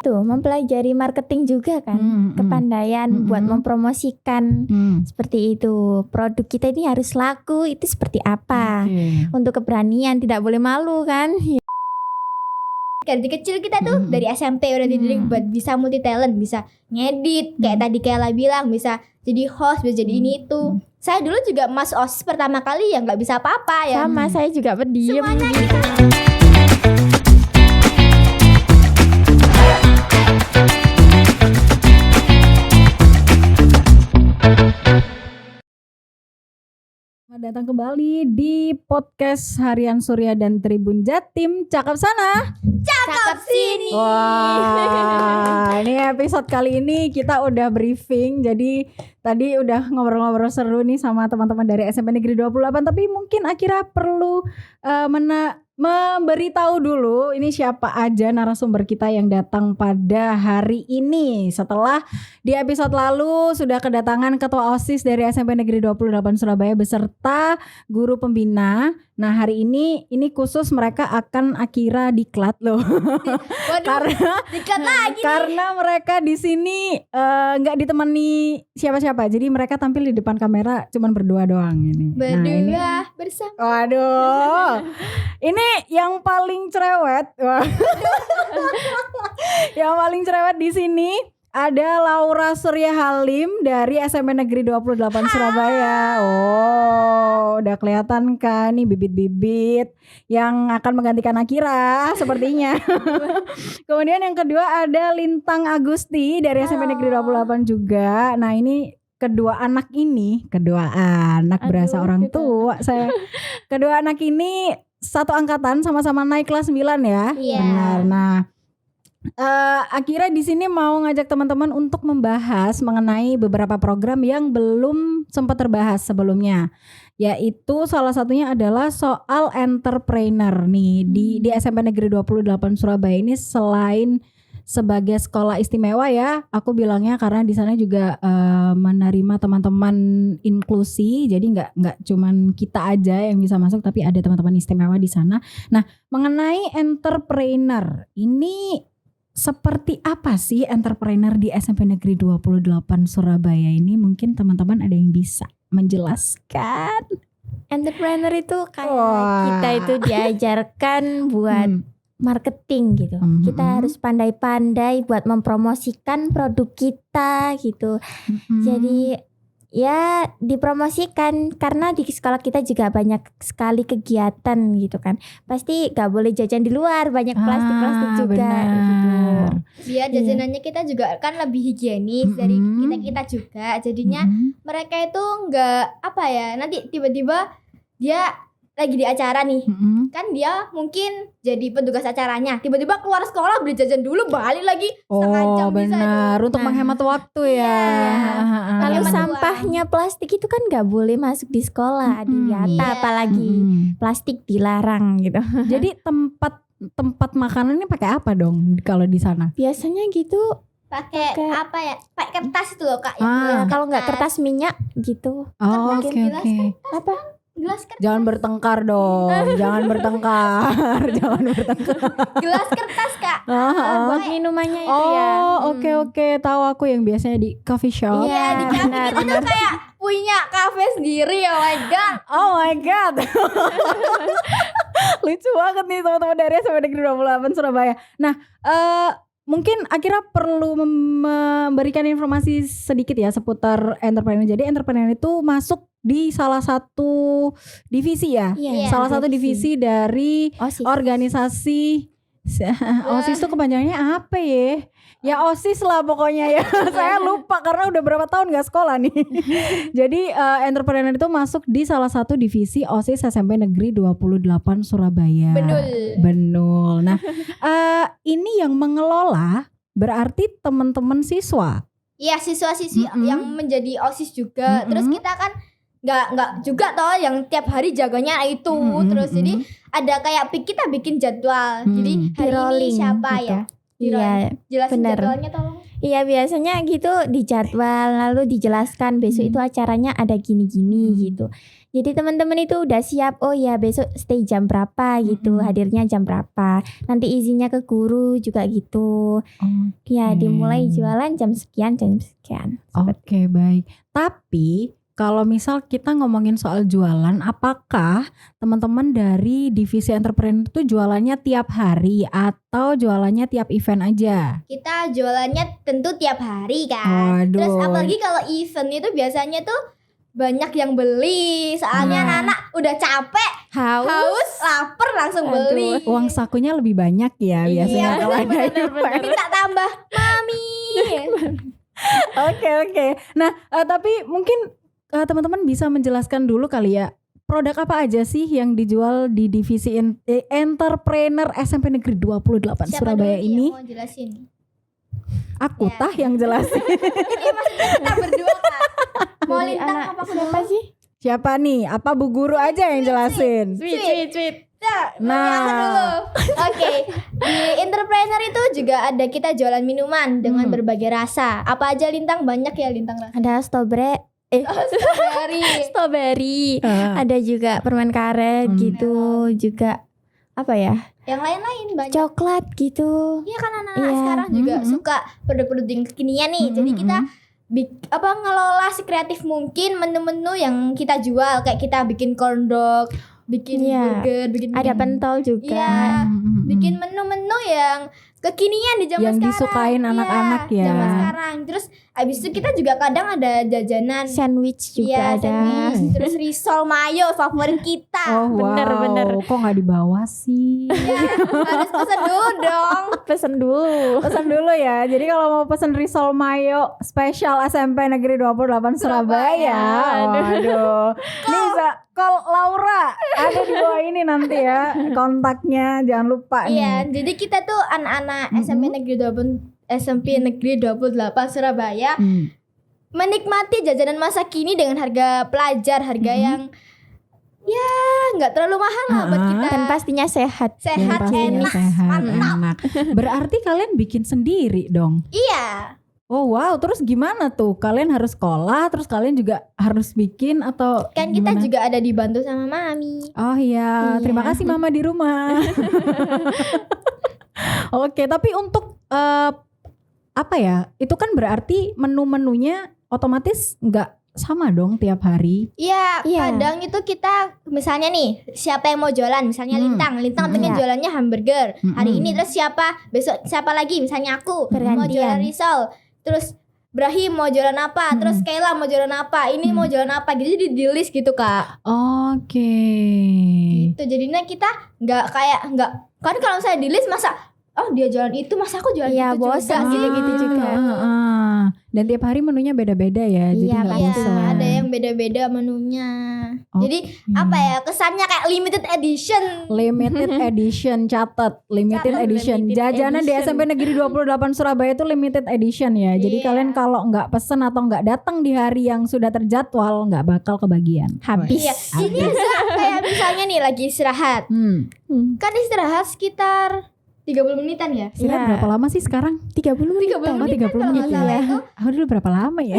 Tuh, mempelajari marketing juga kan, kepandaian buat mempromosikan seperti itu. Produk kita ini harus laku, itu seperti apa? Untuk keberanian, tidak boleh malu kan? Dari kecil kita tuh dari SMP udah dididik buat bisa multi talent, bisa ngedit, kayak tadi Kayla bilang, bisa jadi host, bisa jadi ini itu. Saya dulu juga masuk OSIS pertama kali ya nggak bisa apa-apa ya. Sama, saya juga pendiam. Semuanya kita Selamat datang kembali di podcast Harian Surya dan Tribun Jatim. Cakep sana, cakep sini. Wah, ini episode kali ini kita udah briefing. Jadi tadi udah ngobrol-ngobrol seru nih sama teman-teman dari SMP Negeri 28. Tapi mungkin akhirnya perlu memberitahu dulu ini siapa aja narasumber kita yang datang pada hari ini. Setelah di episode lalu sudah kedatangan Ketua OSIS dari SMP Negeri 28 Surabaya beserta guru pembina. Nah hari ini khusus mereka akan akhirnya diklat loh. Karena mereka di sini nggak ditemani siapa-siapa. Jadi mereka tampil di depan kamera cuman berdua doang ini. Berdua bersama. Waduh. Ini yang paling cerewet. Yang paling cerewet di sini ada Laura Surya Halim dari SMP Negeri 28 Surabaya. Oh, udah kelihatan kan nih bibit-bibit yang akan menggantikan Akira sepertinya. Kemudian yang kedua ada Lintang Agusti dari SMP Negeri 28 juga. Nah, ini kedua anak berasa orang tua saya. Kedua anak ini satu angkatan, sama-sama naik kelas 9 ya. Iya. Benar. Nah, akhirnya di sini mau ngajak teman-teman untuk membahas mengenai beberapa program yang belum sempat terbahas sebelumnya. Yaitu salah satunya adalah soal entrepreneur nih di SMP Negeri 28 Surabaya ini. Selain sebagai sekolah istimewa ya, aku bilangnya karena di sana juga menerima teman-teman inklusi, jadi nggak cuman kita aja yang bisa masuk, tapi ada teman-teman istimewa di sana. Nah, mengenai entrepreneur ini seperti apa sih entrepreneur di SMP Negeri 28 Surabaya ini? Mungkin teman-teman ada yang bisa menjelaskan. Entrepreneur itu kayak kita itu diajarkan buat marketing gitu. Kita harus pandai-pandai buat mempromosikan produk kita gitu. Jadi ya dipromosikan karena di sekolah kita juga banyak sekali kegiatan gitu kan. Pasti gak boleh jajan di luar, banyak plastik-plastik juga gitu. Biar jajanannya kita juga kan lebih higienis dari kita juga. Jadinya mereka itu nggak apa ya, nanti tiba-tiba dia lagi di acara nih, kan dia mungkin jadi petugas acaranya, tiba-tiba keluar sekolah beli jajan dulu, balik lagi setengah jam bisa. Benar, untuk menghemat waktu ya. Lalu sampahnya plastik itu kan nggak boleh masuk di sekolah, di Wiyata apalagi plastik dilarang gitu. Jadi tempat makanan ini pakai apa dong kalau di sana? Biasanya gitu pakai apa ya? Pakai kertas itu loh Kak. Kalau nggak kertas minyak gitu. Oh, oke. Apa? Gelas kertas. Jangan bertengkar dong. Jangan bertengkar. Gelas kertas Kak. Buat minumannya itu ya. Oh, oke. Tahu aku yang biasanya di coffee shop. Iya, di kafe kita tuh kayak punya kafe sendiri. Oh my god. Lucu banget nih teman-teman dari SMP Negeri 28 Surabaya. Nah, mungkin akhirnya perlu memberikan informasi sedikit ya seputar entrepreneur. Jadi entrepreneur itu masuk di salah satu divisi ya. Salah satu divisi dari OSIS. Organisasi OSIS itu kepanjangannya apa ya? Ya OSIS lah pokoknya ya. Saya lupa karena udah berapa tahun gak sekolah nih. Jadi entrepreneur itu masuk di salah satu divisi OSIS SMP Negeri 28 Surabaya. Benul. Nah, ini yang mengelola berarti teman-teman siswa. Iya, siswa-siswi yang menjadi OSIS juga. Terus kita kan nggak juga toh yang tiap hari jaganya itu. Terus jadi ada kayak kita bikin jadwal. Jadi hari ini siapa gitu. Ya? Iya, jelasin bener. jadwalnya tolong. Iya, biasanya gitu dijadwal lalu dijelaskan besok itu acaranya ada gini-gini gitu. Jadi teman-teman itu udah siap, oh ya besok stay jam berapa gitu, hadirnya jam berapa. Nanti izinnya ke guru juga gitu. Ya dimulai jualan jam sekian. Oke, baik. Tapi kalau misal kita ngomongin soal jualan, apakah teman-teman dari divisi entrepreneur itu jualannya tiap hari atau jualannya tiap event aja? Kita jualannya tentu tiap hari kan. Waduh. Terus apalagi kalau event itu biasanya tuh banyak yang beli. Soalnya anak-anak udah capek, haus, lapar langsung beli. Uang sakunya lebih banyak ya biasanya kalau ada event. Minta tambah, mami. Oke. Nah, tapi mungkin teman-teman bisa menjelaskan dulu kali ya, produk apa aja sih yang dijual di divisi entrepreneur SMP Negeri 28 Siapa Surabaya dulu ini? yang mau jelasin? Aku tah yang jelasin. Ini maksudnya kita berdua kan. Mau Lintang apa aku Siapa sih? Siapa nih? Apa Bu Guru aja yang jelasin? Sweet. Nah, Oke, di entrepreneur itu juga ada kita jualan minuman dengan berbagai rasa. Apa aja Lintang? Banyak ya Lintang rasa. Ada strawberry. Ada juga permen karet gitu, juga apa ya? Yang lain-lain banyak. Coklat gitu. Iya kan anak-anak Iya. sekarang juga suka produk-produk yang kekinian nih. Jadi kita ngelola sekreatif mungkin menu-menu yang kita jual, kayak kita bikin corn dog, bikin burger, bikin Ada pentol juga. Iya, bikin menu-menu yang kekinian di zaman yang sekarang. disukain anak-anak ya. Zaman sekarang. Terus abis itu kita juga kadang ada jajanan Sandwich juga ada. sandwich, terus risol mayo favorit kita. Oh wow, Bener. kok nggak dibawa sih? Ya, harus pesen dulu dong. Pesen dulu. Pesan dulu ya. Jadi kalau mau pesen risol mayo spesial SMP Negeri 28 Surabaya. Waduh. Ini bisa call Laura. Ada di bawah ini nanti ya kontaknya. Jangan lupa nih. Iya, jadi kita tuh anak-anak SMP Negeri 28 Surabaya menikmati jajanan masa kini dengan harga pelajar, harga yang ya nggak terlalu mahal lah buat kita. Dan pastinya sehat. Dan Sehat, pastinya enak, sehat, mantap. enak. Berarti kalian bikin sendiri dong? Iya. Oh wow, terus gimana tuh? Kalian harus sekolah, terus kalian juga harus bikin atau Kan kita gimana? juga ada dibantu sama mami. Oh iya, terima kasih mama di rumah. Oke, tapi untuk apa ya? Itu kan berarti menu-menunya otomatis nggak sama dong tiap hari. Iya, Iya. kadang itu kita misalnya nih, siapa yang mau jualan, misalnya Lintang pengen jualannya hamburger hari ini, terus besok siapa lagi, misalnya aku mau jualan risol, terus Brahim mau jualan apa, terus Kayla mau jualan apa, ini mau jualan apa, gitu jadi di list gitu Kak. Oke. Gitu jadinya kita nggak kan kalau saya di list masa dia jualan itu, masa aku jualan Iya, itu bosan juga sih sih gitu juga. Dan tiap hari menunya beda-beda ya, jadi Iya, nggak Iya, bosan. ada yang beda-beda menunya. Jadi apa ya, kesannya kayak limited edition. Limited edition, catat limited edition. Jajanan di SMP Negeri 28 Surabaya itu limited edition ya. Jadi Iya. kalian kalau nggak pesen atau nggak datang di hari yang sudah terjadwal nggak bakal kebagian. Habis. Iya, ini aja kayak misalnya nih lagi istirahat. Kan istirahat sekitar 30 menitan ya. Istirahat Iya. berapa lama sih sekarang? 30 menit. 30 Oh, menit 30 kan menit kalau nggak ya. salah Aku dulu berapa lama ya?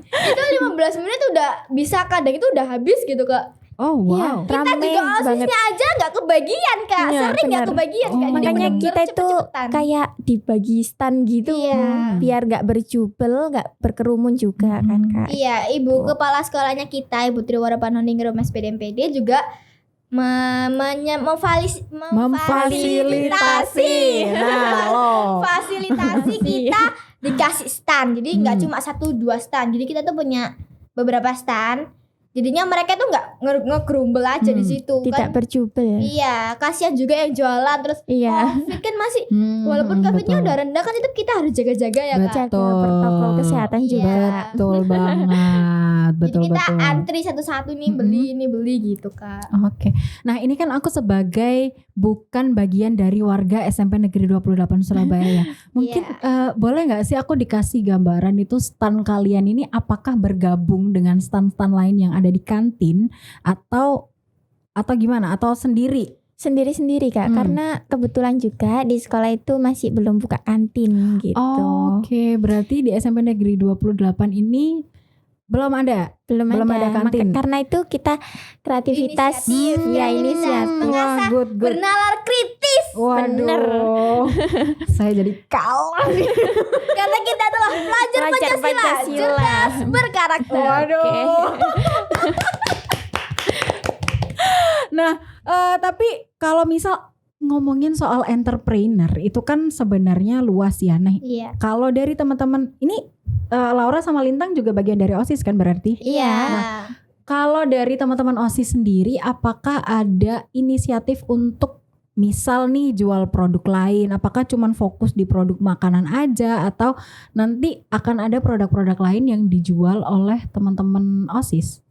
itu 15 menit udah bisa, kadang itu udah habis gitu Kak. Oh wow. Kita juga osisnya aja nggak kebagian Kak. Iya, Sering nggak benar. kebagian Kak. Jadi Makanya bener-bener kita itu cepet-cepetan. kayak dibagi stand gitu. Iya. Biar gak berjubel, gak berkerumun juga kan Kak. Iya, ibu kepala sekolahnya kita, Ibu Triwara Panoningrum SPDMPD juga Memfasilitasi. Nah, lo. fasilitasi kita dikasih stand. Jadi nggak cuma 1-2 stand. Jadi kita tuh punya beberapa stand. Jadinya mereka tuh nggak ngegerumbel aja di situ Tidak kan. berjubel. Iya, kasihan juga yang jualan terus Iya. Covid kan masih walaupun Covid-nya udah rendah kan itu kita harus jaga-jaga ya Kak. Jaga protokol kesehatan juga. Betul banget. Jadi Betul kita betul. antri satu-satu nih beli ini beli gitu Kak. Oke. Nah, ini kan aku sebagai bukan bagian dari warga SMP Negeri 28 Surabaya ya. Mungkin boleh nggak sih aku dikasih gambaran itu stand kalian ini apakah bergabung dengan stand-stand lain yang ada di kantin atau gimana? Atau sendiri? Sendiri-sendiri Kak. Karena kebetulan juga di sekolah itu masih belum buka kantin gitu. Oke, berarti di SMP Negeri 28 ini Belum ada kantin. Karena itu kita kreativitas, inisiatif. Wah, good. Bernalar kritis. Waduh. Bener. Saya jadi kalah nih. Karena kita adalah pelajar Pancasila. Cerdas berkarakter. Waduh. Nah, tapi kalau misal ngomongin soal entrepreneur itu kan sebenarnya luas ya. Nah, Iya. kalau dari teman-teman ini Laura sama Lintang juga bagian dari OSIS kan berarti? Iya. Kalau dari teman-teman OSIS sendiri, apakah ada inisiatif untuk misal nih jual produk lain? Apakah cuman fokus di produk makanan aja atau nanti akan ada produk-produk lain yang dijual oleh teman-teman OSIS?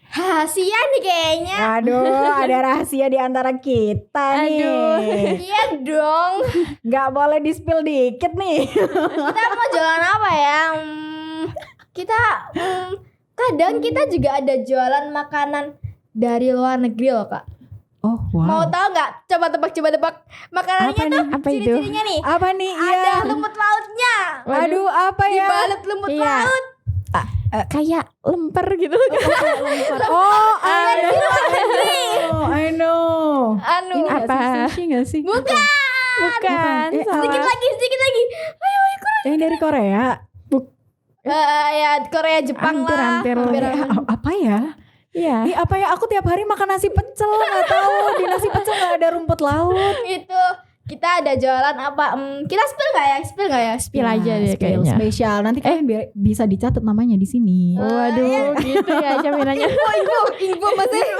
Rahasia nih kayaknya. Aduh, ada rahasia di antara kita nih. Iya dong. Gak boleh di-spill dikit nih. Kita mau jualan apa ya? Kita kadang kita juga ada jualan makanan dari luar negeri loh Kak. Oh wow. Mau tahu nggak? Coba tebak. Makanannya tuh Apa itu? ciri-cirinya nih. Apa nih? Ada Iya. lumut lautnya. Aduh, apa ya? Dibalut lumut laut. Kayak lemper gitu. Oh, I know. Anu. Ini Apa? Sushi gak sih? Bukan. Sedikit lagi. Yang dari Korea. Ya Korea Jepang lah. Hampir. Apa ya? Iya. Ih, apa ya? Aku tiap hari makan nasi pecel, nggak tahu di nasi pecel nggak ada rumput laut. Itu kita ada jualan apa? Kita spill nggak ya? Spill aja deh Spill kayaknya. spesial. Nanti kalian bisa dicatat namanya di sini. Waduh, gitu ya jaminannya. Info maksudnya.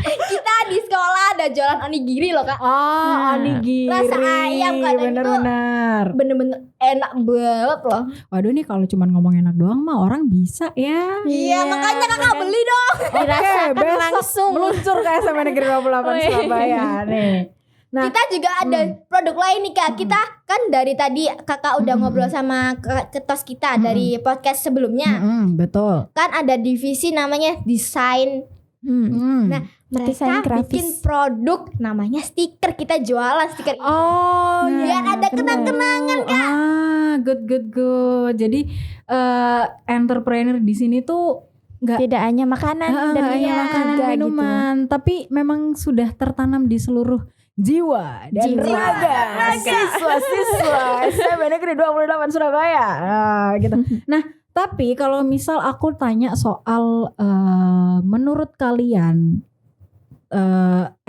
Kita di sekolah ada jualan onigiri loh Kak. Oh, onigiri. Rasa ayam kadang itu bener-bener. Bener-bener enak banget loh. Waduh nih kalau cuma ngomong enak doang mah orang bisa ya. Iya, makanya Kakak beli dong. Dirasakan besok langsung. meluncur ke SMA Negeri 28 Surabaya nih. Nah, Kita juga ada produk lain nih Kak. Kita kan dari tadi Kakak udah ngobrol sama ketos kita dari podcast sebelumnya. betul. Kan ada divisi namanya desain. Nah, Desain mereka grafis. bikin produk namanya stiker. Kita jualan stiker itu. Oh, Biar ada kenang-kenangan, Kak. Good. Jadi entrepreneur di sini tuh nggak Tidak hanya makanan dan hanya makanan juga minuman, tapi memang sudah tertanam di seluruh jiwa dan raga siswa SMA Negeri 28 Surabaya. Gitu. Nah, tapi kalau misal aku tanya soal menurut kalian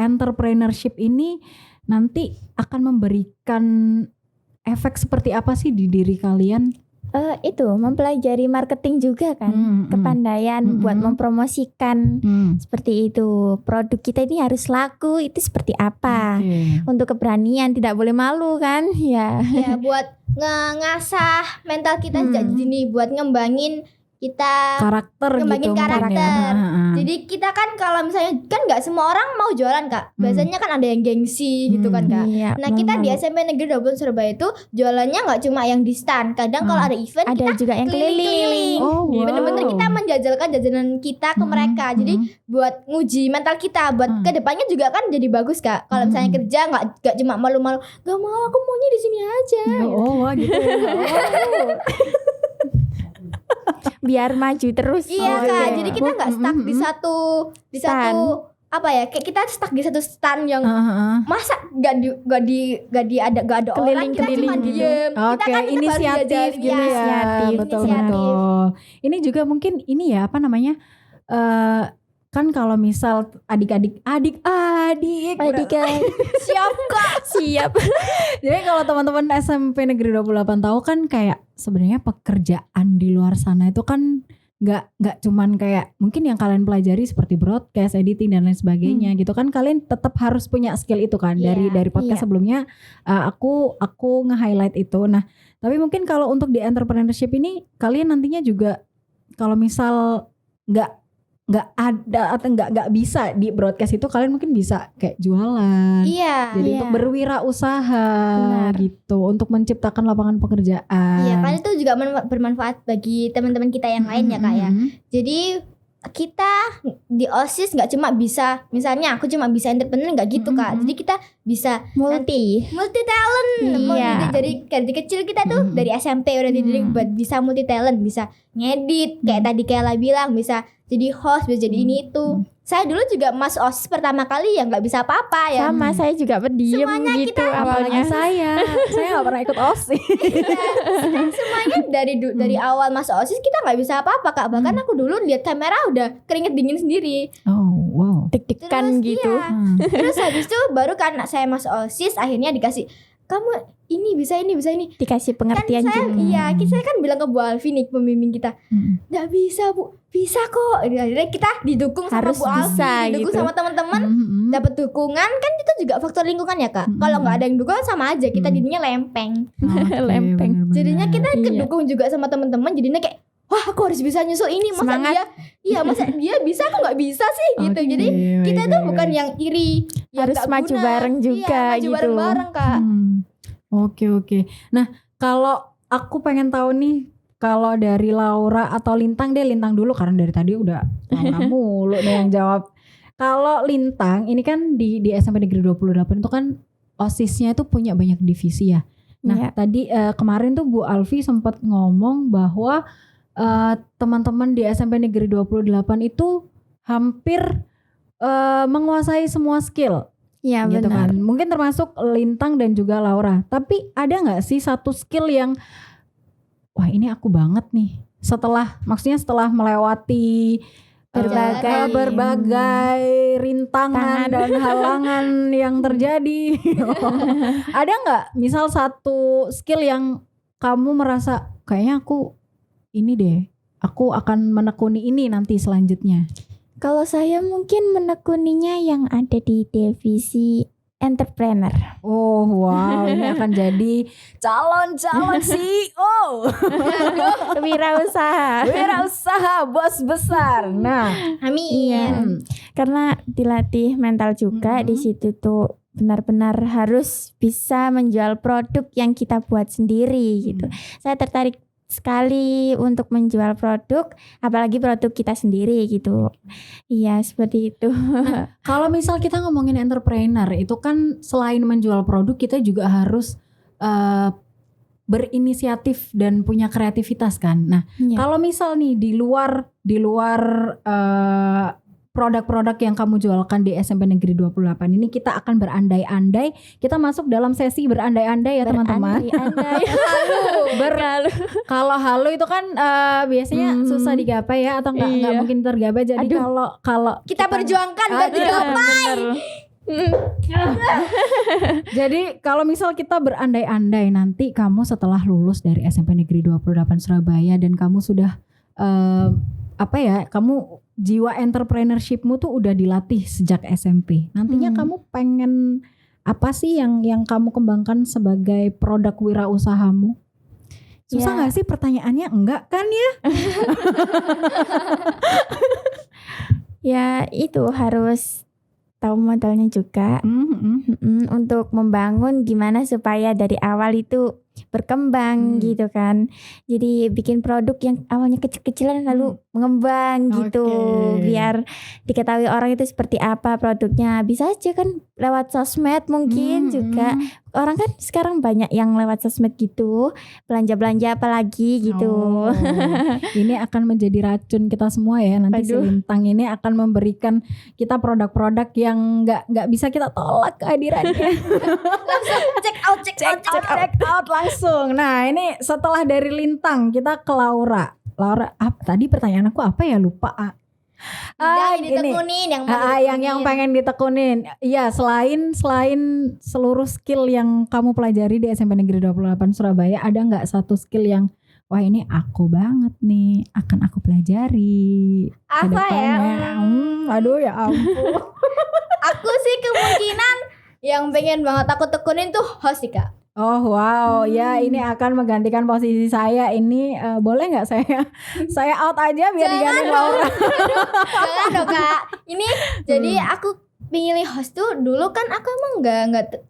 entrepreneurship ini nanti akan memberikan efek seperti apa sih di diri kalian? itu mempelajari marketing juga kan, kepandaian buat mempromosikan seperti itu. Produk kita ini harus laku, itu seperti apa? Untuk keberanian, tidak boleh malu kan? Ya. Ya buat ngasah mental kita sejak dini, buat ngembangin kita Karakter ngembangin gitu karakter. mungkin ya. Jadi kita kan kalau misalnya kan nggak semua orang mau jualan Kak. Biasanya kan ada yang gengsi gitu kan Kak. Iya, Nah kita di SMP Negeri 28 Surabaya itu jualannya nggak cuma yang di stand. Kadang kalau ada event ada kita juga yang keliling. Oh, wow. Bener-bener kita menjajalkan jajanan kita ke mereka. Jadi buat nguji mental kita, buat kedepannya juga kan jadi bagus Kak. Kalau misalnya kerja nggak cuma malu-malu, gak mau aku maunya di sini aja. Oh, wah gitu ya. Biar maju terus. Iya Kak. Jadi kita nggak stuck di satu Stand. apa ya? Kayak kita stuck di satu stand yang masa gak ada orang, kita cuma Keliling-keliling gitu. diem. Kita Oke, kan tetap inisiatif harus gitu ya. Inisiatif. Betul. Ini juga mungkin ini ya apa namanya? Kan kalau misal adik-adik Siap Kak. Siap. jadi kalau teman-teman SMP Negeri 28 tahu kan kayak sebenarnya pekerjaan di luar sana itu kan nggak cuman kayak mungkin yang kalian pelajari seperti broadcast, editing dan lain sebagainya gitu kan, kalian tetap harus punya skill itu kan. Iya, dari podcast sebelumnya aku nge-highlight itu. Nah, tapi mungkin kalau untuk di entrepreneurship ini kalian nantinya juga kalau misal nggak ada atau nggak bisa di broadcast itu, kalian mungkin bisa kayak jualan. Iya. Jadi untuk berwirausaha gitu, untuk menciptakan lapangan pekerjaan. Iya, kan itu juga bermanfaat bagi teman-teman kita yang lain ya Kak ya. Jadi kita di OSIS nggak cuma bisa, misalnya aku cuma bisa entrepreneur, nggak gitu Kak. Jadi kita bisa multi talent. Iya. Jadi dari kecil kita tuh dari SMP udah dididik buat bisa multi talent, bisa ngedit kayak tadi Kayla bilang, bisa jadi host, bisa jadi ini itu. Saya dulu juga masuk OSIS pertama kali ya nggak bisa apa-apa ya. sama saya juga pendiam Semuanya gitu kita- awalnya. saya nggak pernah ikut OSIS. Semuanya dari awal masuk OSIS kita nggak bisa apa-apa Kak. Bahkan aku dulu lihat kamera udah keringet dingin sendiri. Oh wow. Deg-degan Terus, gitu. iya. Terus habis itu baru kan saya masuk OSIS akhirnya dikasih, kamu ini bisa ini. Dikasih pengertian Saya juga. iya, saya kan bilang ke Bu Alfi nih pembimbing kita, nggak bisa Bu, bisa kok. Akhirnya kita didukung sama Harus Bu Alfi, bisa didukung gitu. sama teman-teman, dapat dukungan kan itu juga faktor lingkungan ya Kak. Kalau nggak ada yang dukung sama aja kita jadinya lempeng. Lempeng. Jadinya kita Iya. kedukung juga sama teman-teman, jadinya kayak wah aku harus bisa nyusul ini, masa Semangat. masa dia bisa aku nggak bisa sih gitu. Jadi kita tuh bukan yang iri, yang Harus nggak maju guna. bareng juga Iya, maju gitu. bareng-bareng Kak. Oke. Nah, kalau aku pengen tahu nih, kalau dari Laura atau Lintang dulu karena dari tadi udah Laura mulu nih yang jawab. Kalau Lintang ini kan di SMP Negeri 28 itu kan OSIS-nya itu punya banyak divisi ya. Nah, Iya. tadi kemarin tuh Bu Alfi sempat ngomong bahwa teman-teman di SMP Negeri 28 itu hampir menguasai semua skill. Iya Gitu benar. kan. Mungkin termasuk Lintang dan juga Laura. Tapi ada nggak sih satu skill yang wah ini aku banget nih. Maksudnya setelah melewati berbagai rintangan Tangan. dan halangan yang terjadi. Ada nggak misal satu skill yang kamu merasa kayaknya aku ini deh, aku akan menekuni ini nanti selanjutnya. Kalau saya mungkin menekuninya yang ada di divisi entrepreneur. Oh wow, ini akan jadi calon CEO, wirausaha bos besar. Nah, Amin. Iya. Karena dilatih mental juga di situ tuh benar-benar harus bisa menjual produk yang kita buat sendiri gitu. Saya tertarik sekali untuk menjual produk, apalagi produk kita sendiri gitu. Iya, seperti itu. kalau misal kita ngomongin entrepreneur itu kan selain menjual produk kita juga harus berinisiatif dan punya kreativitas kan. Nah, Iya. kalau misal nih di luar produk-produk yang kamu jualkan di SMP Negeri 28 ini kita akan berandai-andai, kita masuk dalam sesi berandai-andai ya teman-teman. Berandai-andai. Kalau halu itu kan biasanya susah digapai ya atau nggak Iya. mungkin tergapai. Jadi Aduh. kalau Kita perjuangkan buat Aduh. digapai. jadi kalau misal kita berandai-andai nanti kamu setelah lulus dari SMP Negeri 28 Surabaya dan kamu sudah kamu jiwa entrepreneurship-mu tuh udah dilatih sejak SMP. Nantinya kamu pengen apa sih yang kamu kembangkan sebagai produk wirausahamu? Susah nggak sih pertanyaannya? Enggak kan ya? Ya itu harus tahu modalnya juga. Untuk membangun gimana supaya dari awal itu berkembang gitu kan. Jadi bikin produk yang awalnya kecil-kecilan lalu mengembang gitu. Biar diketahui orang itu seperti apa produknya. Bisa aja kan lewat sosmed mungkin juga. Orang kan sekarang banyak yang lewat sosmed gitu. Belanja-belanja apalagi gitu. Ini akan menjadi racun kita semua ya. Nanti si Lintang ini akan memberikan kita produk-produk yang nggak bisa kita tolak kehadirannya. Langsung check out langsung. Nah ini setelah dari Lintang kita ke Laura. Tadi pertanyaan aku apa ya, lupa. yang ditekunin, yang pengen ditekunin. Iya, selain seluruh skill yang kamu pelajari di SMP Negeri 28 Surabaya, ada nggak satu skill yang wah ini aku banget nih, akan aku pelajari apa kedepannya. Aduh ya ampun. Aku sih kemungkinan yang pengen banget aku tekunin tuh host sih Kak. Oh wow, ya ini akan menggantikan posisi saya. Ini boleh nggak saya out aja biar diganti Laura? Jangan dong Kak. Ini jadi aku pilih host tuh dulu kan aku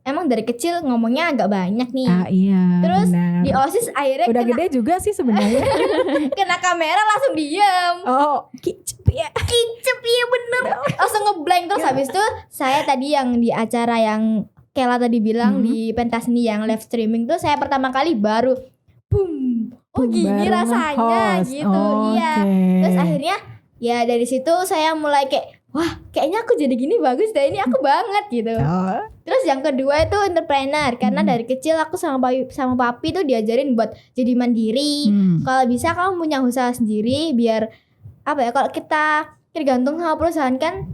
emang dari kecil ngomongnya agak banyak nih. Iya. Terus benar. di OSIS akhirnya Udah gede juga sih sebenarnya. kena kamera langsung diem. Oh, kicep ya. Kicep, iya bener. Langsung ngeblank. Terus habis itu saya tadi yang di acara yang Kela tadi bilang di pentas seni yang live streaming tuh saya pertama kali baru boom. Oh gini Baru rasanya nge-host. gitu. Oh, Iya. oke. Terus akhirnya ya dari situ saya mulai kayak wah kayaknya aku jadi gini bagus deh, ini aku banget gitu. Oh. Terus yang kedua itu entrepreneur karena dari kecil aku sama papi tuh diajarin buat jadi mandiri. Kalau bisa kamu punya usaha sendiri biar apa ya, kalau kita tergantung sama perusahaan kan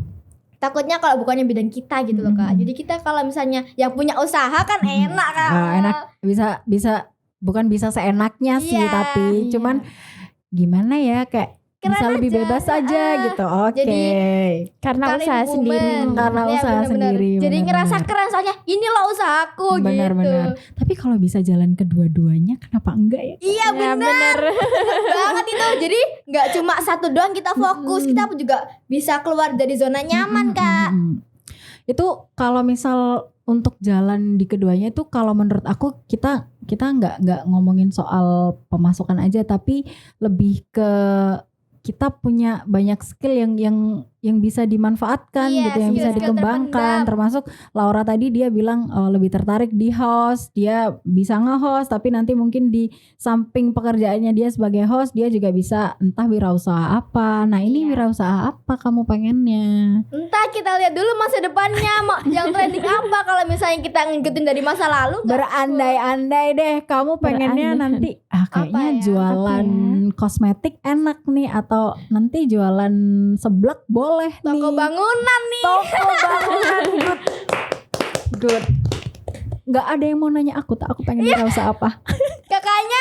takutnya kalau bukannya bidang kita gitu loh Kak. Jadi kita kalau misalnya yang punya usaha kan enak kan. Enak, bisa bukan bisa seenaknya sih, Iya, tapi iya. cuman gimana ya, kayak Keren bisa lebih aja. bebas aja gitu. Oke. Jadi, Karena Kalian usaha woman. sendiri. Karena Iya, usaha bener-bener. sendiri. Jadi bener-bener. ngerasa keren soalnya ini loh usahaku Benar-benar. gitu. Tapi kalau bisa jalan kedua-duanya, kenapa enggak ya? Iya bener banget itu. Jadi nggak cuma satu doang kita fokus, kita juga bisa keluar dari zona nyaman Kak. Itu kalau misal untuk jalan di keduanya itu, kalau menurut aku kita nggak ngomongin soal pemasukan aja, tapi lebih ke kita punya banyak skill yang bisa dimanfaatkan Iya, gitu, yang bisa skill-skill dikembangkan. terpendam. Termasuk Laura tadi dia bilang lebih tertarik di host, dia bisa nge-host, tapi nanti mungkin di samping pekerjaannya dia sebagai host dia juga bisa entah wirausaha apa. Nah ini Iya. wirausaha apa kamu pengennya? Entah kita lihat dulu masa depannya yang trending apa. Kalau misalnya kita ngikutin dari masa lalu nggak Berandai-andai deh, kamu pengennya nanti kayaknya Apa ya? jualan kosmetik enak nih, atau nanti jualan seblak boleh nih. toko bangunan nih. Toko bangunan. Good. Gak ada yang mau nanya aku pengen wirausaha apa. Kakaknya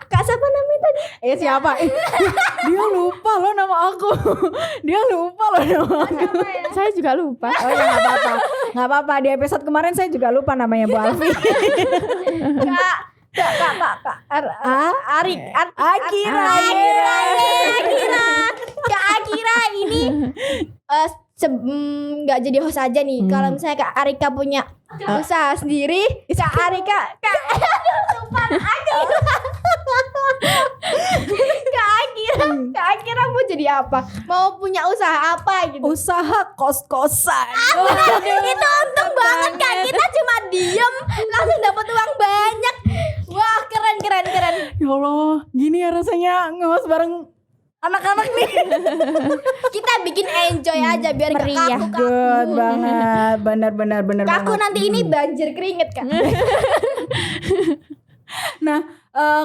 kak siapa namanya tadi? Siapa? Dia lupa loh nama aku. Dia lupa loh nama aku. Saya juga lupa. Oh ya nggak apa-apa. Di episode kemarin saya juga lupa namanya Bu Alfi. Kak Akira. Kak Akira ini nggak jadi host aja nih. Kalau misalnya Kak Arika punya usaha sendiri, Kak Arika Kak Akira mau jadi apa? Mau punya usaha apa gitu? Usaha kos-kosan. Itu untung banget Kak, kita cuma diem langsung dapat uang banyak. Wah keren. Ya Allah, gini ya rasanya nge-host bareng anak-anak nih. Kita bikin enjoy aja biar nggak Meriah. kaku. Good banget, benar Kaku banget. nanti ini banjir keringet Kak. Nah,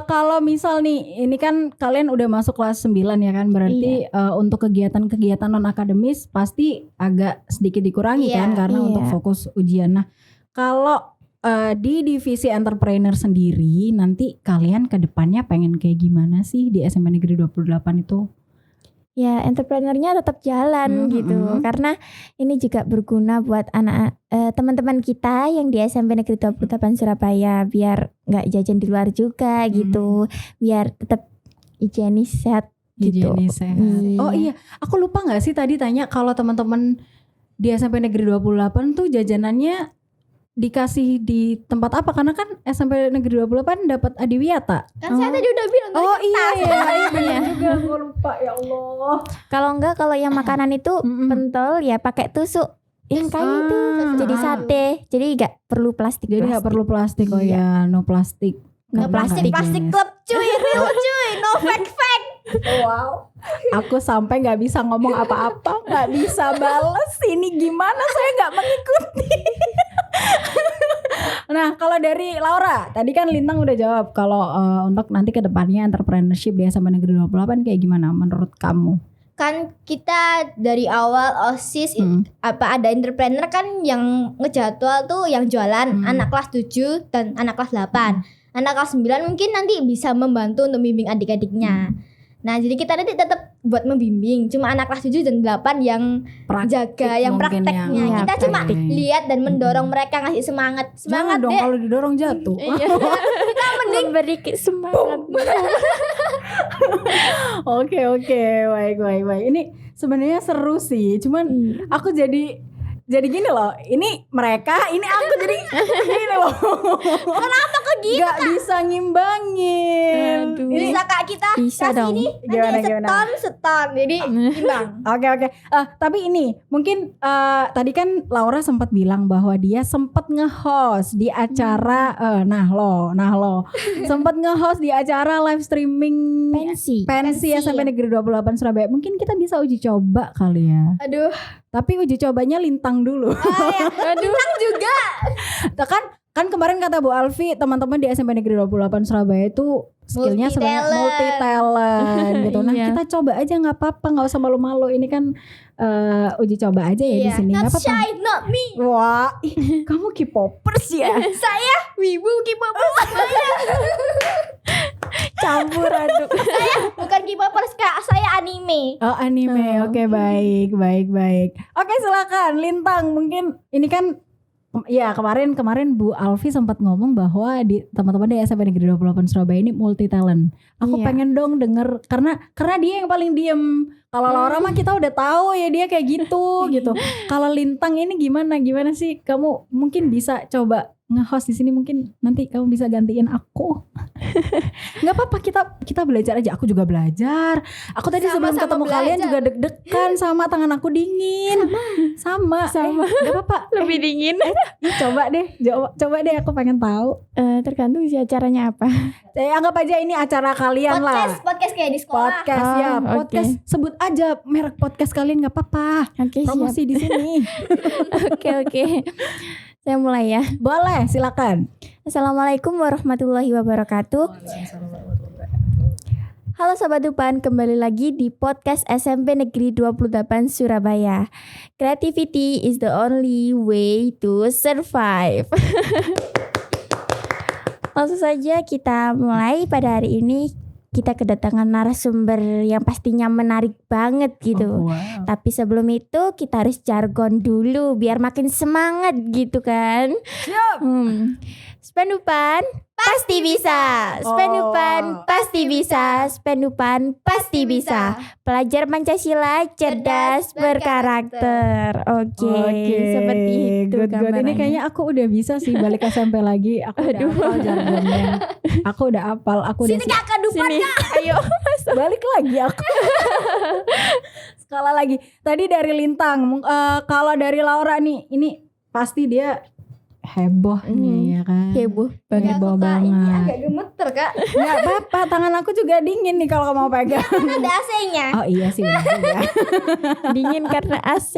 kalau misal nih, ini kan kalian udah masuk kelas 9 ya kan, berarti untuk kegiatan-kegiatan non akademis pasti agak sedikit dikurangi Iya, kan, karena iya. untuk fokus ujian. Nah, kalau di divisi entrepreneur sendiri, nanti kalian ke depannya pengen kayak gimana sih di SMP Negeri 28 itu? Ya entrepreneurnya tetap jalan gitu. Karena ini juga berguna buat anak teman-teman kita yang di SMP Negeri 28 Surabaya, biar nggak jajan di luar juga gitu. Biar tetap higienis sehat gitu. Higienis sehat. Iya. Oh iya, aku lupa nggak sih tadi tanya kalau teman-teman di SMP Negeri 28 tuh jajanannya dikasih di tempat apa? Karena kan SMP Negeri 28 dapat adiwiyata. Kan saya tadi udah bilang tadi Oh iya, kertas. benar juga, gue lupa ya Allah. Kalau yang makanan itu pentol ya pakai tusuk yang kayu itu jadi sate. Jadi nggak perlu plastik. Jadi nggak perlu plastik. Oh ya, no plastik. Nggak plastik club cuy, real cuy, no fake. Wow. Aku sampai nggak bisa ngomong apa-apa, nggak bisa bales. Ini gimana? Saya nggak mengikuti. Nah, kalau dari Laura, tadi kan Lintang udah jawab kalau untuk nanti ke depannya entrepreneurship di SMA Negeri 28 kayak gimana menurut kamu? Kan kita dari awal OSIS ada entrepreneur kan yang ngejadwal tuh yang jualan anak kelas 7 dan anak kelas 8. Anak kelas 9 mungkin nanti bisa membantu untuk membimbing adik-adiknya. Nah, jadi kita nanti tetap buat membimbing. Cuma anak kelas 7 dan 8 yang jaga, yang mungkin prakteknya. yang Kita cuma praktek. lihat dan mendorong mereka, ngasih semangat. Jangan Semangat dong deh. kalau didorong jatuh. Kita mending Memberi semangat. Oke, baik. Ini sebenarnya seru sih. Cuman aku jadi jadi gini loh, ini mereka, ini aku jadi gini loh. Kenapa kok gitu? Gak bisa ngimbangin. Aduh. Ini Bisa Kak kita Bisa kasih dong. ini Gimana? seton. Jadi imbang. Oke. Tapi ini mungkin tadi kan Laura sempat bilang bahwa dia sempat nge-host di acara nah lo sempat nge-host di acara live streaming pensi SMP Negeri 28 Surabaya. Mungkin kita bisa uji coba kali ya. Aduh. Tapi uji cobanya lintang dulu. Lintang juga. Kan kemarin kata Bu Alfi, teman-teman di SMP Negeri 28 Surabaya itu skillnya sebenarnya multi talent gitu. Nah, Iya. kita coba aja, nggak apa-apa, nggak usah malu-malu. Ini kan uji coba aja ya di sini. Not Nggak apa-apa. shy, not me. Wah, kamu K-popers ya? Saya wibu K-popers. Campur aduk. Bukan K-popers Kak, saya anime. Oh, anime. Oke, baik. Oke, silakan Lintang. Mungkin ini kan ya kemarin Bu Alfi sempat ngomong bahwa di teman-teman di SMP Negeri 28 Surabaya ini multi talent. Aku Iya. pengen dong denger karena dia yang paling diem. Kalau Laura mah kita udah tahu ya dia kayak gitu gitu. Kalau Lintang ini gimana sih? Kamu mungkin bisa coba nge-host di sini, mungkin nanti kamu bisa gantiin aku. Nggak apa-apa, kita belajar aja. Aku juga belajar. Aku tadi sebelum Sama-sama ketemu kalian belajar. juga deg-degan sama tangan aku dingin. Sama. Nggak apa-apa. Lebih dingin. Coba deh aku pengen tahu. Tergantung sih acaranya apa. Anggap aja ini acara kalian lah. Podcast kayak di sekolah. Podcast ya, Oh, podcast. oke. Sebut aja merek podcast kalian, nggak apa-apa. Oke, siap. Promosi di sini. Oke. Saya mulai ya. Boleh, silakan. Assalamualaikum warahmatullahi wabarakatuh. Halo Sobat Upan, kembali lagi di podcast SMP Negeri 28 Surabaya. Creativity is the only way to survive. Langsung saja kita mulai. Pada hari ini kita kedatangan narasumber yang pastinya menarik banget gitu. Wow. Tapi sebelum itu kita harus jargon dulu biar makin semangat gitu kan. Siap. Spendupan pasti bisa. Spendupan pasti bisa. Spendupan pasti bisa. Pelajar Pancasila cerdas berkarakter. Oke, seperti itu good. Ini gambarannya. kayaknya aku udah bisa sih balik SMP lagi. Aku udah hafal jargonnya. Aku udah hafal. Aku udah Sini Kakak Dupan. Sini, ayo. balik lagi aku. Skala lagi. Tadi dari Lintang. Kalau dari Laura nih, ini pasti dia heboh nih ya kan. Heboh banget. Heboh Ini banget. agak gemeter Kak. Nggak apa-apa, tangan aku juga dingin nih kalau kamu mau pegang. Kan ada AC-nya. Oh iya sih benar juga. dingin karena AC.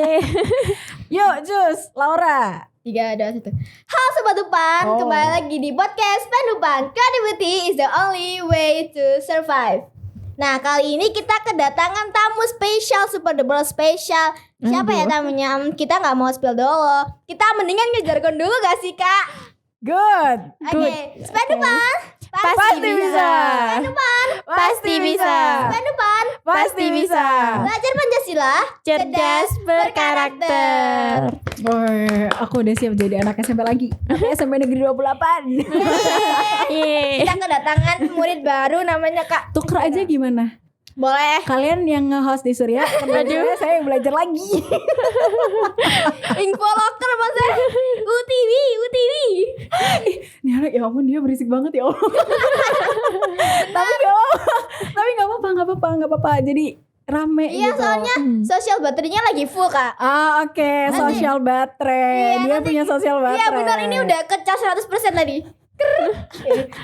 Yuk Jus, Laura. 3, 2, 1. Halo Sobat Upan, Oh. kembali lagi di podcast Pendupan. Creativity is the only way to survive. Nah, kali ini kita kedatangan tamu spesial, super double spesial. Siapa ya tamunya? Kita nggak mau spill dulu. Kita mendingan ngejargon dulu gak sih Kak? Good. Oke, Pendupan Pasti bisa. Pendupan Pasti bisa. Pendupan Pasti bisa. belajar Pancasila Cerdas berkarakter. Boy, aku udah siap jadi anak SMP lagi. Tapi SMP Negeri 28. Yeay. Kita kedatangan murid baru namanya Kak. Tuker aja gimana? Boleh. Kalian yang nge-host di Surya, Aduh. saya yang belajar lagi. Info locker masa UTV. Nih anak ya ampun dia berisik banget ya Allah. tapi nggak apa-apa. Jadi rame Iya, gitu. soalnya sosial baterainya lagi full Kak. Oke, sosial baterai. Iya, Dia nanti- punya sosial baterai. Iya benar, ini udah kecas 100% tadi.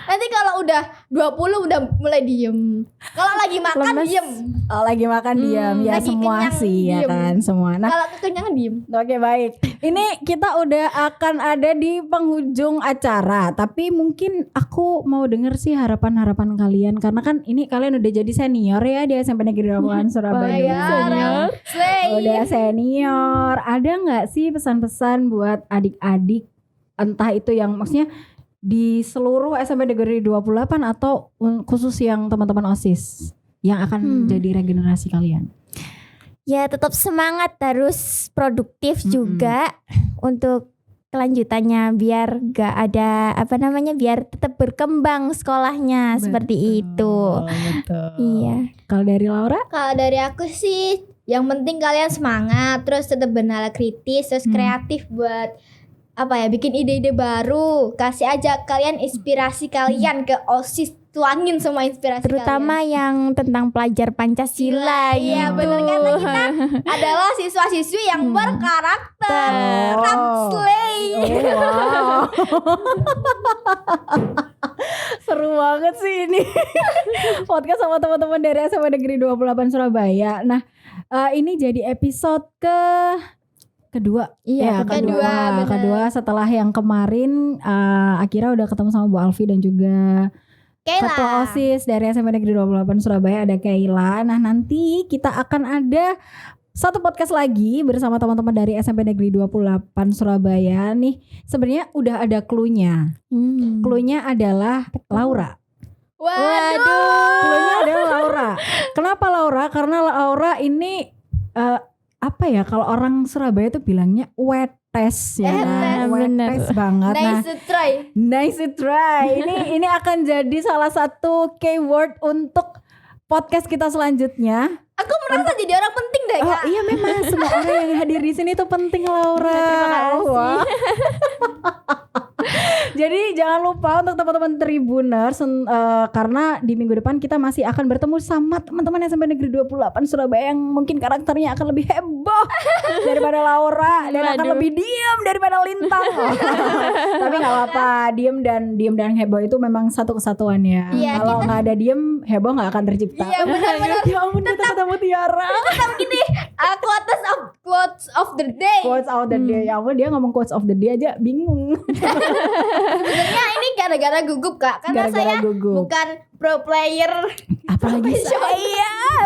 Nanti kalau udah 20 udah mulai diem. Kalau lagi makan Lemes. diem. Oh, lagi makan diam ya lagi semua kenyang, sih ya diem. kan semua. Nah, Kalau kekenyangan diem. oke baik. Ini kita udah akan ada di penghujung acara, tapi mungkin aku mau denger sih harapan-harapan kalian karena kan ini kalian udah jadi senior ya di SMP Negeri 28 Surabaya. Senior. Slay. Udah senior. Ada nggak sih pesan-pesan buat adik-adik entah itu yang maksudnya di seluruh SMP Negeri 28 atau khusus yang teman-teman OSIS yang akan jadi regenerasi kalian? Ya tetap semangat, harus produktif juga untuk kelanjutannya biar gak ada biar tetap berkembang sekolahnya seperti itu. Betul. Iya. Kalau dari Laura? Kalau dari aku sih Yang penting kalian semangat, terus tetap bernalar kritis, terus kreatif buat bikin ide-ide baru. Kasih aja kalian inspirasi kalian ke OSIS, tuangin semua inspirasi terutama kalian. yang tentang pelajar Pancasila Iya gitu. benar, karena kita adalah siswa-siswi yang berkarakter. Slay. Wow. Seru banget sih ini. Podcast sama teman-teman dari SMA Negeri 28 Surabaya. Nah, ini jadi episode kedua. Iya, kedua setelah yang kemarin Akira udah ketemu sama Bu Alfi dan juga Ketua OSIS dari SMA Negeri 28 Surabaya, ada Kaila. Nah, nanti kita akan ada satu podcast lagi bersama teman-teman dari SMP Negeri 28 Surabaya nih. Sebenarnya udah ada clue-nya. Clue-nya adalah Laura. Waduh. Clue-nya adalah Laura. Kenapa Laura? Karena Laura ini kalau orang Surabaya tuh bilangnya wetes ya. Wetes banget. Nice to try. Ini akan jadi salah satu keyword untuk podcast kita selanjutnya. Aku merasa jadi orang penting deh, Kak. Oh iya, memang semua orang yang hadir di sini tuh penting, Laura. Terima kasih. Wah. Jadi jangan lupa untuk teman-teman Tribuners, karena di minggu depan kita masih akan bertemu sama teman-teman SMP Negeri 28 Surabaya yang mungkin karakternya akan lebih heboh daripada Laura dan akan lebih diam daripada Lintang. Tapi nggak apa-apa, diam dan heboh itu memang satu kesatuan ya. Iya, kalau nggak ada diam, heboh nggak akan tercipta. Iya benar-benar. Ya ampun, kita ketemu Tiara. Tetap gini, quotes of the day. Quotes of the day. Ya ampun, dia ngomong quotes of the day aja bingung. Sebenarnya ini gara-gara gugup, Kak. Karena Gara-gara saya gugup. bukan pro player. Apalagi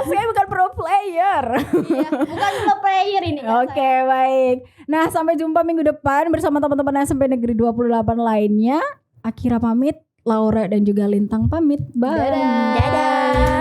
saya bukan pro player. Iya, bukan pro player ini, Kak. Oke, baik. Nah, sampai jumpa minggu depan bersama teman-teman SMP Negeri 28 lainnya. Akira pamit, Laura dan juga Lintang pamit. Bye. Dadah.